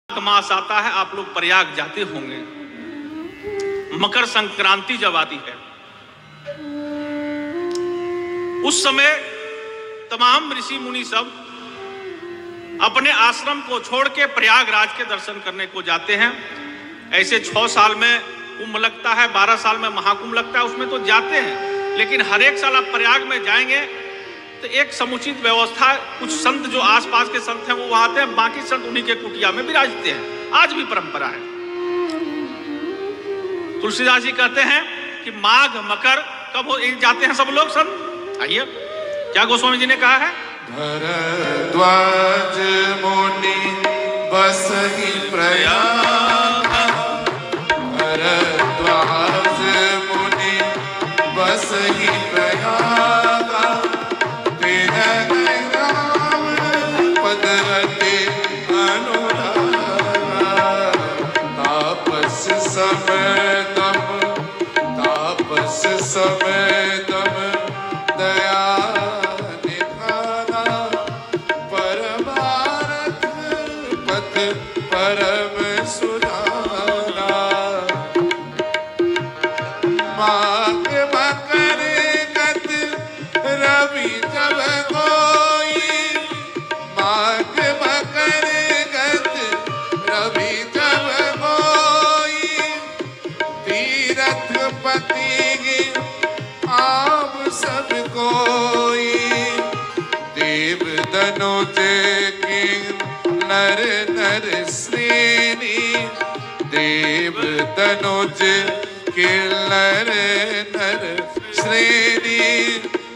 मास आता है, आप लोग प्रयाग जाते होंगे। मकर संक्रांति जब आती है उस समय तमाम ऋषि मुनि सब अपने आश्रम को छोड़ के प्रयागराज के दर्शन करने को जाते हैं। ऐसे 6 साल में कुंभ लगता है, 12 साल में महाकुंभ लगता है, उसमें तो जाते हैं। लेकिन हर एक साल आप प्रयाग में जाएंगे तो एक समुचित व्यवस्था, कुछ संत जो आसपास के संत हैं वो वहां आते हैं, बाकी संत उन्हीं के कुटिया में विराजते हैं। आज भी परंपरा है। तुलसीदास जी कहते हैं कि माघ मकर कब जाते हैं सब लोग संत। आइए क्या गोस्वामी जी ने कहा है, भरद्वाज मुनि बसहि प्रयाग, भरद्वाज मुनि बसहि प्रयाग, तिनक राम पद रति अनुराग, तापस समय तम दया निधाना, परमारथ पथ परम सुधाना, माघ मकर गत रवि जब कोई, माघ मकर गत रवि जब कोई, तीरथ पति आप सब कोई, देव दनुज की नर नर श्रेणी, देव दनुज की नर नर श्रेणी,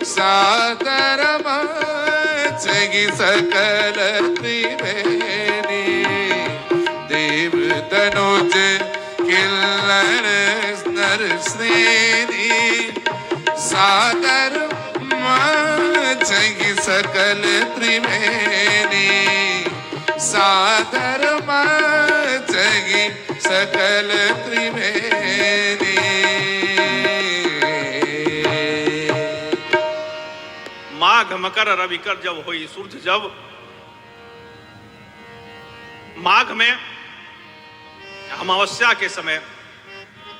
सादर मचि सकल त्रिवेणी, देव दनुज की नर नर श्रेणी, सादर मचि सकल त्रिवेणी, सादर मचि सकल त्रिवेणी। माघ मकर रविकर जब हुई सूरज जब, माघ में अमावस्या के समय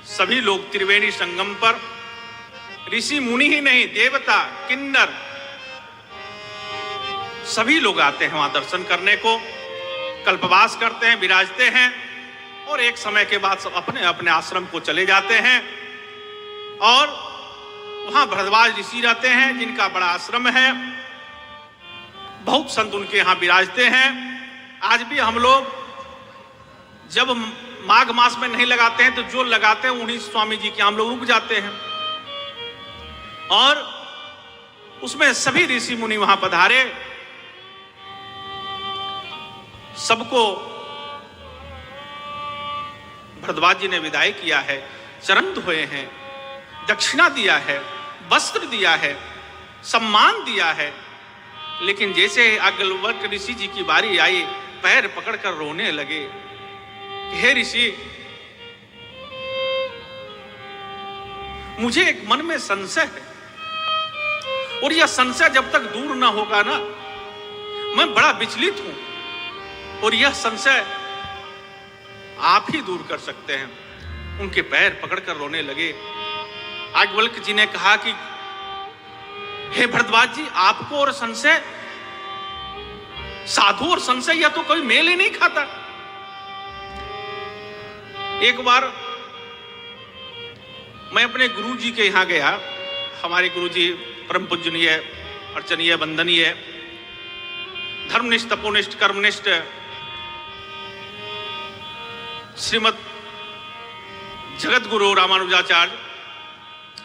सभी लोग त्रिवेणी संगम पर, ऋषि मुनि ही नहीं देवता किन्नर सभी लोग आते हैं वहां दर्शन करने को, कल्पवास करते हैं, विराजते हैं और एक समय के बाद सब अपने अपने आश्रम को चले जाते हैं। और वहां भरद्वाज ऋषि रहते हैं जिनका बड़ा आश्रम है, बहुत संत उनके यहां विराजते हैं। आज भी हम लोग जब माघ मास में नहीं लगाते हैं तो जो लगाते हैं उन्हीं स्वामी जी के हम लोग रुक जाते हैं। और उसमें सभी ऋषि मुनि वहां पधारे, सबको भरद्वाज जी ने विदाई किया है, चरण धोए हैं, दक्षिणा दिया है, वस्त्र दिया है, सम्मान दिया है। लेकिन जैसे अग्निवर्क ऋषि जी की बारी आई, पैर पकड़कर रोने लगे, हे ऋषि मुझे एक मन में संशय है और यह संशय जब तक दूर ना होगा ना, मैं बड़ा विचलित हूं और यह संशय आप ही दूर कर सकते हैं। उनके पैर पकड़कर रोने लगे। याज्ञवल्क्य जी ने कहा कि हे भरद्वाज जी, आपको और संशय, साधु और संशय यह तो कभी मेल ही नहीं खाता। एक बार मैं अपने गुरु जी के यहां गया, हमारे गुरु जी परम पूजनीय, अर्चनीय, वंदनीय, धर्मनिष्ठ, तपोनिष्ठ, कर्मनिष्ठ श्रीमद जगत गुरु रामानुजाचार्य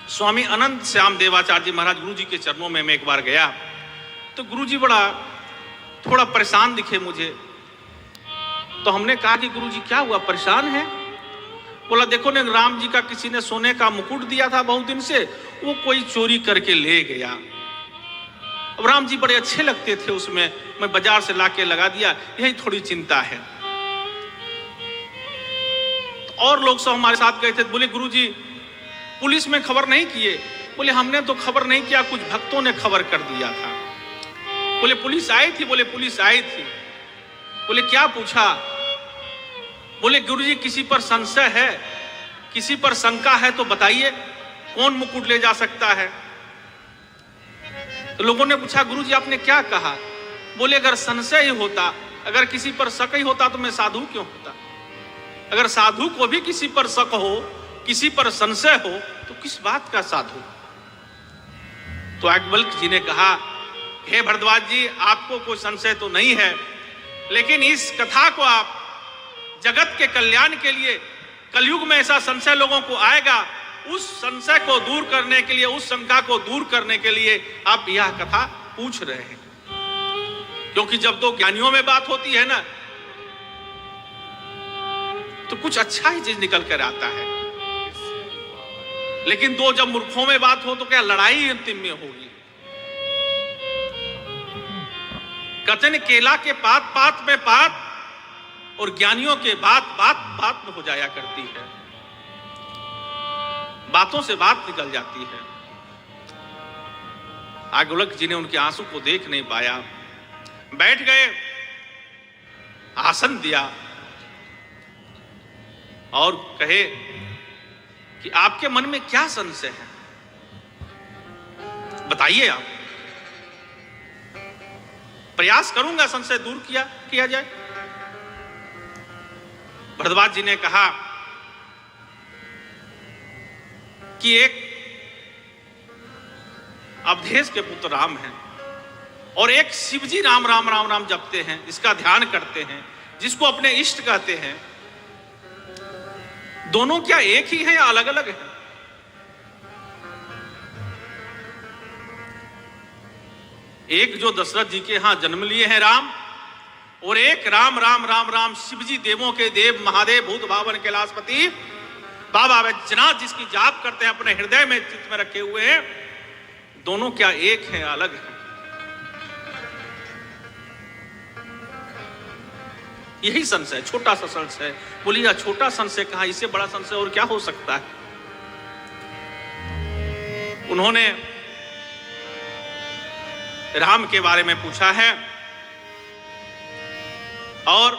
स्वामी अनंत श्याम देवाचार्य जी महाराज गुरु जी के चरणों में मैं एक बार गया तो गुरु जी थोड़ा परेशान दिखे मुझे। तो हमने कहा कि गुरु जी क्या हुआ, परेशान है? बोला देखो ने, राम जी का किसी ने सोने का मुकुट दिया था बहुत दिन से, वो कोई चोरी करके ले गया। अब राम जी बड़े अच्छे लगते थे उसमें, मैं बाजार से लाके लगा दिया, यही थोड़ी चिंता है। तो और लोग सब हमारे साथ गए थे, बोले गुरु जी पुलिस में खबर नहीं किए? बोले हमने तो खबर नहीं किया, कुछ भक्तों ने खबर कर दिया था। बोले पुलिस आई थी? बोले पुलिस आई थी। बोले क्या पूछा? बोले गुरुजी किसी पर संशय है, किसी पर शंका है तो बताइए कौन मुकुट ले जा सकता है। तो लोगों ने पूछा गुरुजी आपने क्या कहा? बोले अगर संशय ही होता, अगर किसी पर शक ही होता तो मैं साधु क्यों होता? अगर साधु को भी किसी पर शक हो, किसी पर संशय हो तो किस बात का साधु? तो याज्ञवल्क्य जी ने कहा हे भरद्वाज जी आपको कोई संशय तो नहीं है, लेकिन इस कथा को आप जगत के कल्याण के लिए, कलयुग में ऐसा संशय लोगों को आएगा, उस संशय को दूर करने के लिए, उस शंका को दूर करने के लिए आप यह कथा पूछ रहे हैं। क्योंकि जब दो ज्ञानियों में बात होती है ना तो कुछ अच्छा ही चीज निकल कर आता है, लेकिन दो जब मूर्खों में बात हो तो क्या लड़ाई अंतिम में होगी। कचन केला के पात पात में पात और ज्ञानियों के बात बात बात में हो जाया करती है, बातों से बात निकल जाती है। याज्ञवल्क्य जी ने उनके आंसू को देख नहीं पाया, बैठ गए, आसन दिया और कहे कि आपके मन में क्या संशय है, बताइए आप, प्रयास करूंगा संशय दूर किया जाए। भरद्वाज जी ने कहा कि एक अवधेश के पुत्र राम हैं और एक शिवजी राम राम राम राम जपते हैं, इसका ध्यान करते हैं, जिसको अपने इष्ट कहते हैं। दोनों क्या एक ही हैं या अलग अलग हैं? एक जो दशरथ जी के यहां जन्म लिए हैं राम, और एक राम राम राम राम शिवजी देवों के देव महादेव भूत भावन कैलाशपति बाबा वैद्यनाथ जिसकी जाप करते हैं, अपने हृदय में चित्त में रखे हुए हैं। दोनों क्या एक हैं अलग हैं? यही संशय, छोटा सा संशय। बोली या छोटा संशय कहा, इससे बड़ा संशय और क्या हो सकता है? उन्होंने राम के बारे में पूछा है और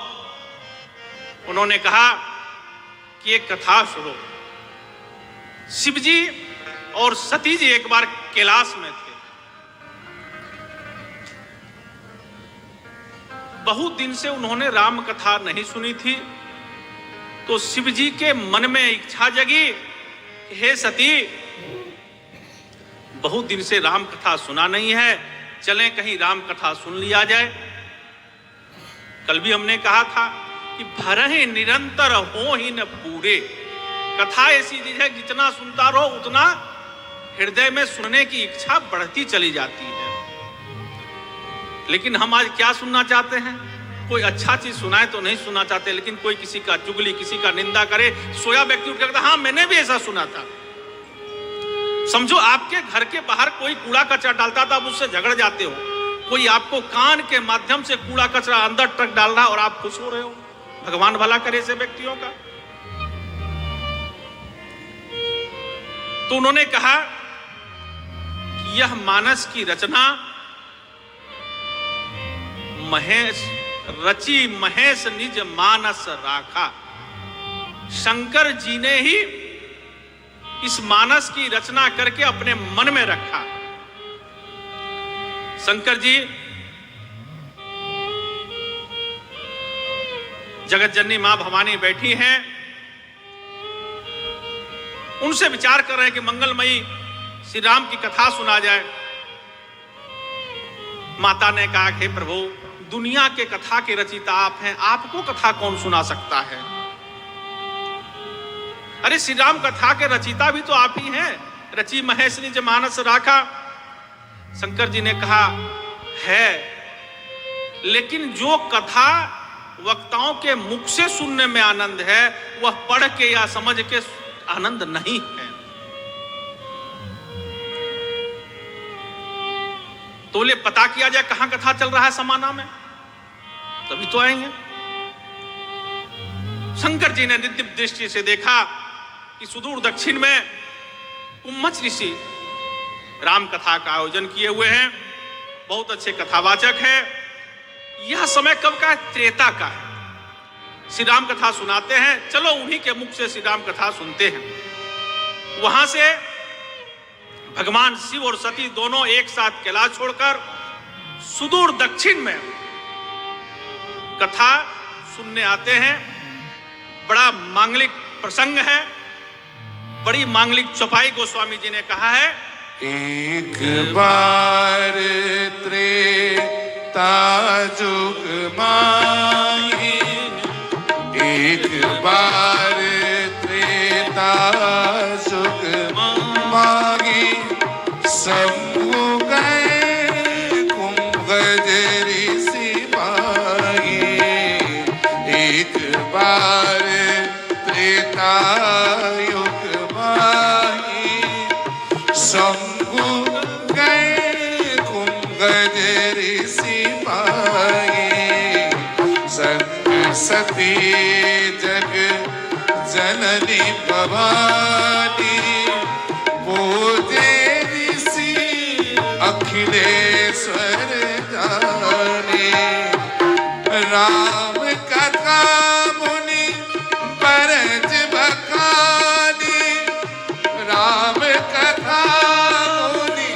उन्होंने कहा कि एक कथा सुनो। शिवजी और सती जी एक बार कैलाश में थे, बहुत दिन से उन्होंने राम कथा नहीं सुनी थी, तो शिवजी के मन में इच्छा जगी, हे सती बहुत दिन से राम कथा सुना नहीं है, चलें कहीं राम कथा सुन लिया जाए। कल भी हमने कहा था कि भरहि निरंतर हो ही न पूरे। कथा ऐसी चीज है जितना सुनता रहो उतना हृदय में सुनने की इच्छा बढ़ती चली जाती है। लेकिन हम आज क्या सुनना चाहते हैं? कोई अच्छा चीज सुनाए तो नहीं सुनना चाहते, लेकिन कोई किसी का चुगली, किसी का निंदा करे, सोया व्यक्ति उठ कहता हाँ मैंने भी ऐसा सुना था। समझो आपके घर के बाहर कोई कूड़ा कचरा डालता था, आप उससे झगड़ जाते हो। कोई आपको कान के माध्यम से कूड़ा कचरा अंदर तक डाल रहा और आप खुश हो रहे हो। भगवान भला करे ऐसे व्यक्तियों का। तो उन्होंने कहा कि यह मानस की रचना महेश रची महेश निज मानस राखा। शंकर जी ने ही इस मानस की रचना करके अपने मन में रखा। शंकर जी जगत जननी मां भवानी बैठी हैं, उनसे विचार कर रहे हैं कि मंगलमयी श्री राम की कथा सुना जाए। माता ने कहा हे प्रभु, दुनिया के कथा के रचयिता आप हैं, आपको कथा कौन सुना सकता है? अरे श्री राम कथा के रचयिता भी तो आप ही हैं। रची महेश निज मानस राखा। शंकर जी ने कहा है, लेकिन जो कथा वक्ताओं के मुख से सुनने में आनंद है, वह पढ़ के या समझ के आनंद नहीं है। तो बोले पता किया जाए कहां कथा चल रहा है समाना में, तभी तो आएंगे। शंकर जी ने नित्य दृष्टि से देखा कि सुदूर दक्षिण में कुम्मच ऋषि राम कथा का आयोजन किए हुए हैं, बहुत अच्छे कथावाचक हैं। यह समय कब का है? त्रेता का है। श्री राम कथा सुनाते हैं। चलो उन्हीं के मुख से श्री राम कथा सुनते हैं। वहां से भगवान शिव और सती दोनों एक साथ कैलाश छोड़कर सुदूर दक्षिण में कथा सुनने आते हैं। बड़ा मांगलिक प्रसंग है, बड़ी मांगलिक चौपाई गोस्वामी जी ने कहा है। एक बार त्रेता जुग माही, एक बार त्रेता जुग माही, शंभु गए कुंभ ऋषि पाही। एक बार त्रेता युग माही, शंभु गए कुंभ ऋषि पाही। संग सती जग जननी भवानी, पूजे ऋषि अखिलेश्वर जाने। राम कथा मुनि परज बखानी, राम कथा मुनि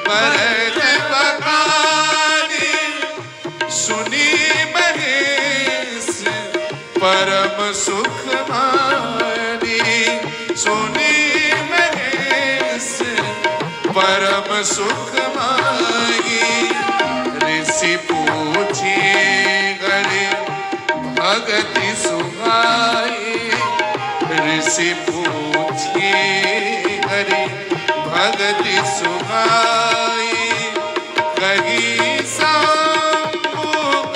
परज बखानी। सुनी महेश परम सुख मानी, सुनी महेश परम सुख माही। ऋषि पूछे गरे भगति सुहाई, ऋषि पूछे गरे भगति सुहाई। कही शंभु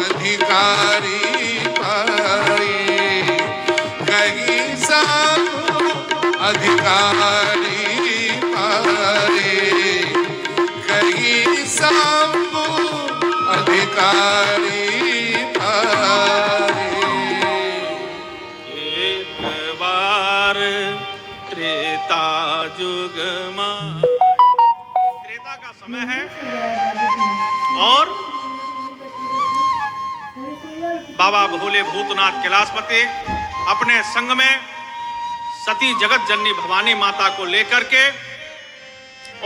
अधिकारी पाई, कही शंभु अधिकारी पाई, कही शंभु अधिकारी पाई। एक बार त्रेता युग में, त्रेता का समय है और बाबा भोले भूतनाथ कैलाशपति अपने संग में सती जगत जननी भवानी माता को लेकर के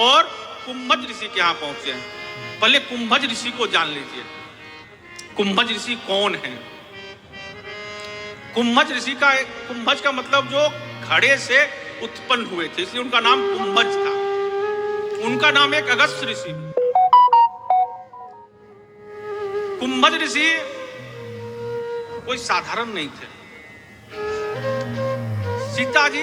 और कुंभज ऋषि के यहां पहुंचे हैं। पहले कुंभज ऋषि को जान लीजिए। कुंभज ऋषि कौन है? कुंभज का मतलब जो घड़े से उत्पन्न हुए थे, इसलिए उनका नाम कुंभज था। उनका नाम एक अगस्त ऋषि। कुंभज ऋषि कोई साधारण नहीं थे। सीता जी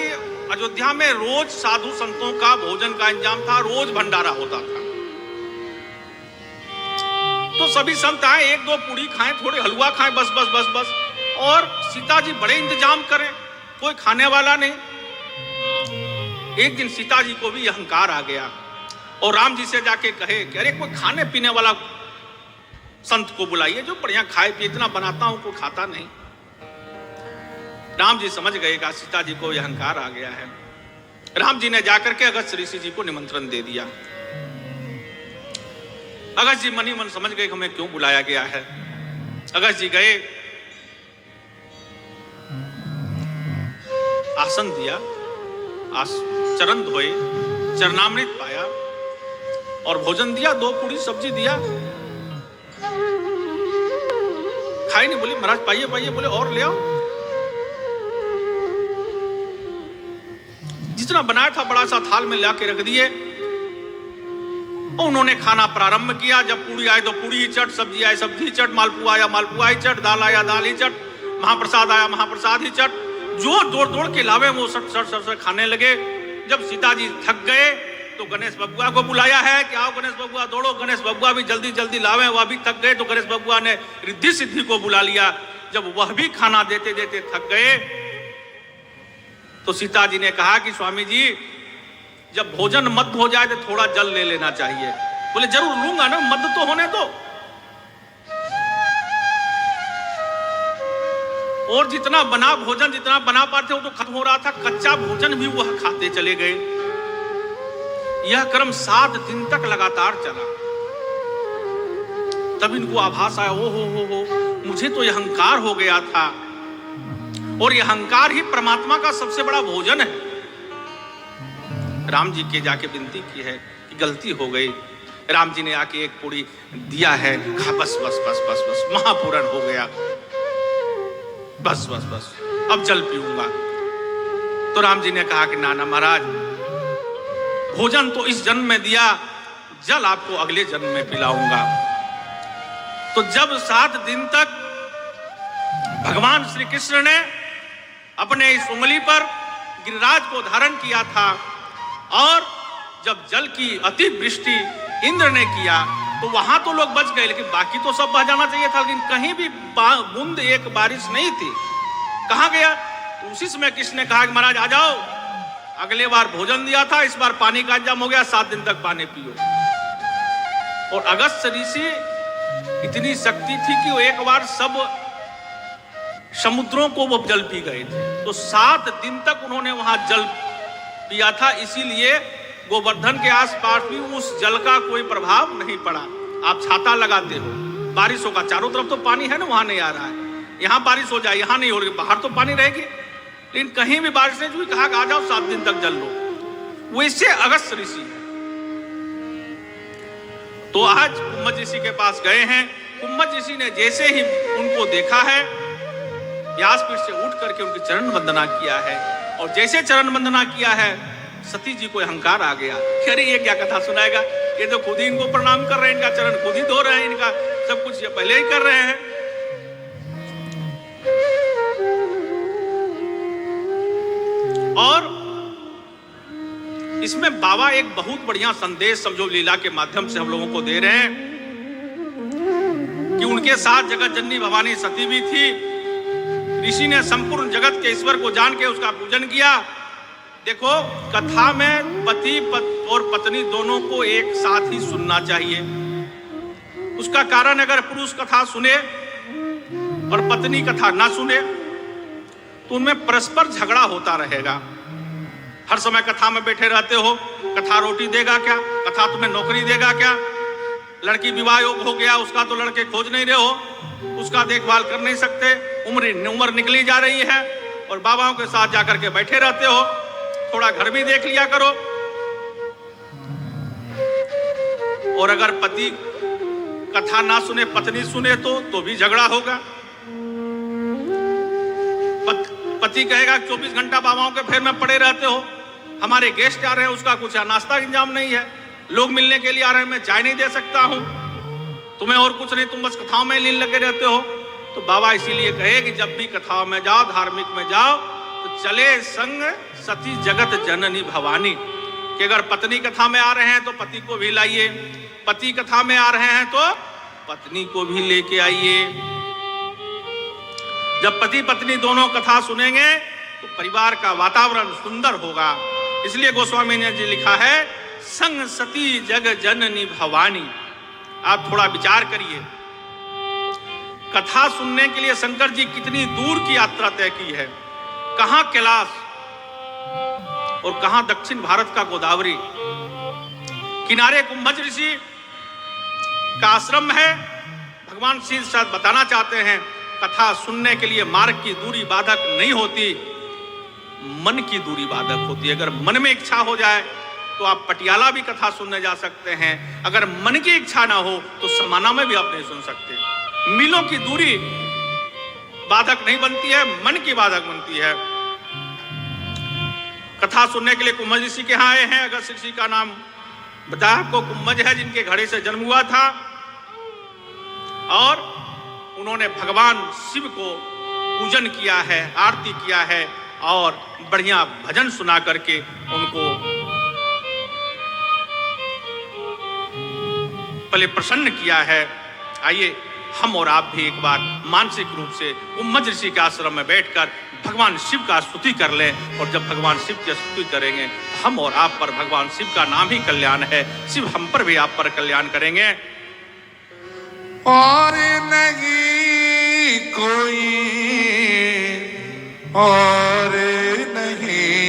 अयोध्या में रोज साधु संतों का भोजन का इंतजाम था, रोज भंडारा होता था। तो सभी संत आए, एक दो पूड़ी खाएं, थोड़े हलवा खाएं, बस बस बस बस। और सीता जी बड़े इंतजाम करें, कोई खाने वाला नहीं। एक दिन सीता जी को भी अहंकार आ गया और राम जी से जाके कहे कि अरे कोई खाने पीने वाला संत को बुलाइए जो बढ़िया खाए पिए, इतना बनाता हूं कोई खाता नहीं। राम जी समझ गए कि सीता जी को यह अहंकार आ गया है। राम जी ने जाकर के अगस्त ऋषि जी को निमंत्रण दे दिया। अगस्त जी मनी मन समझ गए कि हमें क्यों बुलाया गया है। अगस्त जी गए, आसन दिया, चरण धोए, चरणामृत पाया और भोजन दिया। 2 पूरी सब्जी दिया, खाई नहीं। बोली महाराज पाइए पाइए, बोले और ले आओ। जितना बनाया था बड़ा सा थाल में लाके रख दिए। उन्होंने खाना प्रारंभ किया। जब पूरी आए तो पूरी ही चट, सब्जी आए सब्जी चट, मालपुआ आया मालपुआ ही चट, दाल आया दाल ही चट, महाप्रसाद आया महाप्रसाद ही चट। जो दौड़ दौड़ के लावे वो सट सट सट सट खाने लगे। जब सीता जी थक गए तो गणेश बबुआ को बुलाया है कि आओ गणेश बबुआ दौड़ो। गणेश बबुआ भी जल्दी जल्दी लावे, वह भी थक गए। तो गणेश बबुआ ने रिद्धि सिद्धि को बुला लिया। जब वह भी खाना देते देते थक गए तो सीता जी ने कहा कि स्वामी जी जब भोजन मद हो जाए तो थोड़ा जल ले लेना चाहिए। बोले जरूर लूंगा ना, मद तो होने दो। और जितना बना भोजन जितना बना पाते वो तो खत्म हो रहा था। कच्चा भोजन भी वह खाते चले गए। यह क्रम 7 दिन तक लगातार चला। तब इनको आभास आया, ओ हो मुझे तो यह अहंकार हो गया था। और यह अहंकार ही परमात्मा का सबसे बड़ा भोजन है। राम जी के जाके विनती की है कि गलती हो गई। राम जी ने आके एक पूरी दिया है, कहा बस बस बस बस बस, महापूरण हो गया, बस बस बस, अब जल पीऊंगा। तो राम जी ने कहा कि नाना महाराज, भोजन तो इस जन्म में दिया, जल आपको अगले जन्म में पिलाऊंगा। तो जब 7 दिन तक भगवान श्री कृष्ण ने अपने इस उंगली पर गिरिराज को धारण किया था और जब जल की अतिवृष्टि इंद्र ने किया तो वहां तो लोग बच गए, लेकिन बाकी तो सब बह जाना चाहिए था, लेकिन कहीं भी बूंद एक बारिश नहीं थी। कहां गया? उसी समय कृष्ण ने कहा कि महाराज आ जाओ, अगले बार भोजन दिया था, इस बार पानी का इंतजाम हो गया, 7 दिन तक पानी पियो। और अगस्त ऋषि इतनी शक्ति थी कि वो एक बार सब समुद्रों को वो जल पी गए थे। तो 7 दिन तक उन्होंने वहां जल पिया था, इसीलिए गोवर्धन के आसपास भी उस जल का कोई प्रभाव नहीं पड़ा। आप छाता लगाते हो, बारिश होगा, चारों तरफ तो पानी है ना, वहां नहीं आ रहा है। यहां बारिश हो जाए, यहां नहीं हो रही, बाहर तो पानी रहेगी, लेकिन कहीं भी बारिश नहीं हुई। कहा आ जाओ 7 दिन तक जल लो। वैसे अगस्त ऋषि है। तो आज कुम्भ ऋषि के पास गए हैं। कुम्भ ऋषि ने जैसे ही उनको देखा है, व्यासपीठ से उठ करके उनकी चरण वंदना किया है। और जैसे चरण वंदना किया है, सती जी को अहंकार आ गया। अरे ये क्या कथा सुनाएगा, ये तो खुद ही इनको प्रणाम कर रहे हैं, इनका चरण खुद ही धो रहे हैं, इनका सब कुछ ये पहले ही कर रहे हैं। और इसमें बाबा एक बहुत बढ़िया संदेश समझो लीला के माध्यम से हम लोगों को दे रहे हैं कि उनके साथ जगत जननी भवानी सती भी थी। ऋषि ने संपूर्ण जगत के ईश्वर को जान के उसका पूजन किया। देखो, कथा में पति और पत्नी दोनों को एक साथ ही सुनना चाहिए। उसका कारण, अगर पुरुष कथा सुने और पत्नी कथा ना सुने तो उनमें परस्पर झगड़ा होता रहेगा। हर समय कथा में बैठे रहते हो, कथा रोटी देगा क्या, कथा तुम्हें नौकरी देगा क्या, लड़की विवाह योग हो गया, उसका तो लड़के खोज नहीं रहे हो, उसका देखभाल कर नहीं सकते, उम्र निकली जा रही है और बाबाओं के साथ जाकर के बैठे रहते हो। थोड़ा घर भी देख लिया करो। और अगर पति कथा ना सुने, पत्नी सुने तो भी झगड़ा होगा। पति कहेगा 24 घंटा बाबाओं के फेर में पड़े रहते हो, हमारे गेस्ट आ रहे हैं, उसका कुछ नाश्ता इंतजाम नहीं है, लोग मिलने के लिए आ रहे हैं, मैं चाय नहीं दे सकता हूं, तुम्हें और कुछ नहीं, तुम बस कथाओं में लीन लगे रहते हो। तो बाबा इसीलिए कहे कि जब भी कथाओं में जाओ, धार्मिक में जाओ, तो चले संग सती जगत जननी भवानी, कि अगर पत्नी कथा में आ रहे हैं तो पति को भी लाइए, पति कथा में आ रहे हैं तो पत्नी को भी लेके आइए। जब पति पत्नी दोनों कथा सुनेंगे तो परिवार का वातावरण सुंदर होगा। इसलिए गोस्वामी ने जी लिखा है, संग सती जग जननी भवानी। आप थोड़ा विचार करिए, कथा सुनने के लिए शंकर जी कितनी दूर की यात्रा तय की है, कहां कैलाश और कहां दक्षिण भारत का गोदावरी किनारे कुंभज ऋषि का आश्रम है। भगवान श्री शायद बताना चाहते हैं, कथा सुनने के लिए मार्ग की दूरी बाधक नहीं होती, मन की दूरी बाधक होती है। अगर मन में इच्छा हो जाए तो आप पटियाला भी कथा सुनने जा सकते हैं, अगर मन की इच्छा ना हो तो समाना में भी आप नहीं सुन सकते। मीलों की दूरी बाधक नहीं बनती है, मन की बाधक बनती है। कथा सुनने के लिए कुंभज ऋषि के यहाँ आए हैं। अगस्त ऋषि का नाम बताया आपको, कुंभज है, जिनके घड़े से जन्म हुआ था और उन्होंने भगवान शिव को पूजन किया है, आरती किया है और बढ़िया भजन सुना करके उनको पहले प्रसन्न किया है। आइए हम और आप भी एक बार मानसिक रूप से कुंभज ऋषि के आश्रम में बैठकर भगवान शिव का स्तुति कर लें। और जब भगवान शिव की स्तुति करेंगे, हम और आप पर भगवान शिव का नाम ही कल्याण है, शिव हम पर भी आप पर कल्याण करेंगे। और नहीं कोई और नहीं,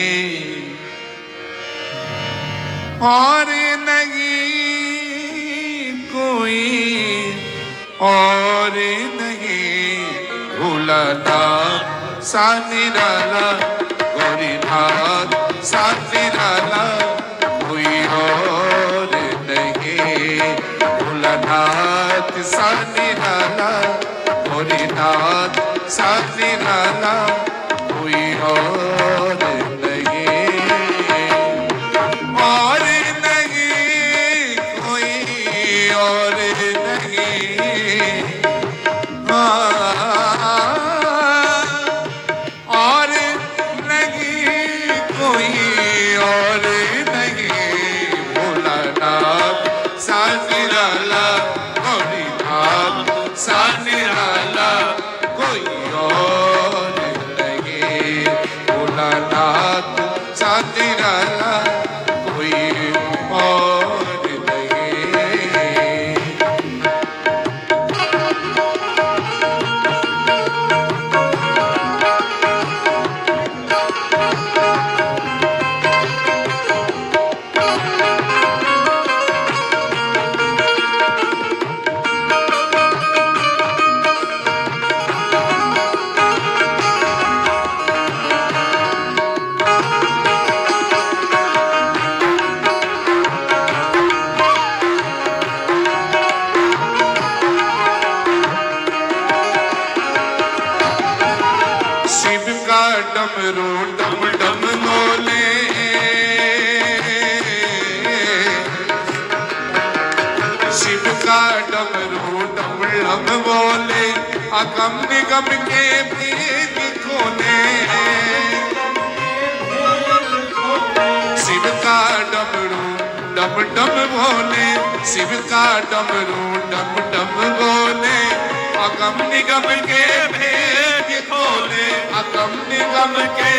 और नहीं कोई और नहीं, भुलाता सा निराला गौरीनाथ सा निराला कोई और नहीं। भोलानाथ सा निराला गौरीनाथ सा निराला कोई और नहीं। और नहीं कोई और नहीं। और नहीं कोई और नहीं। भोलानाथ सा निराला गौरीनाथ सा निराला कोई और नहीं। भोलानाथ सा निराला कोई और नहीं। शिव का डमरू डम डम बोले। शिव का डमरू डम डम बोले अगम निगम के भेद खोले। शिव का डमरू डम डम बोले। शिव का डमरू डम डम बोले अगम निगम के भेद खोले। अगम निगम के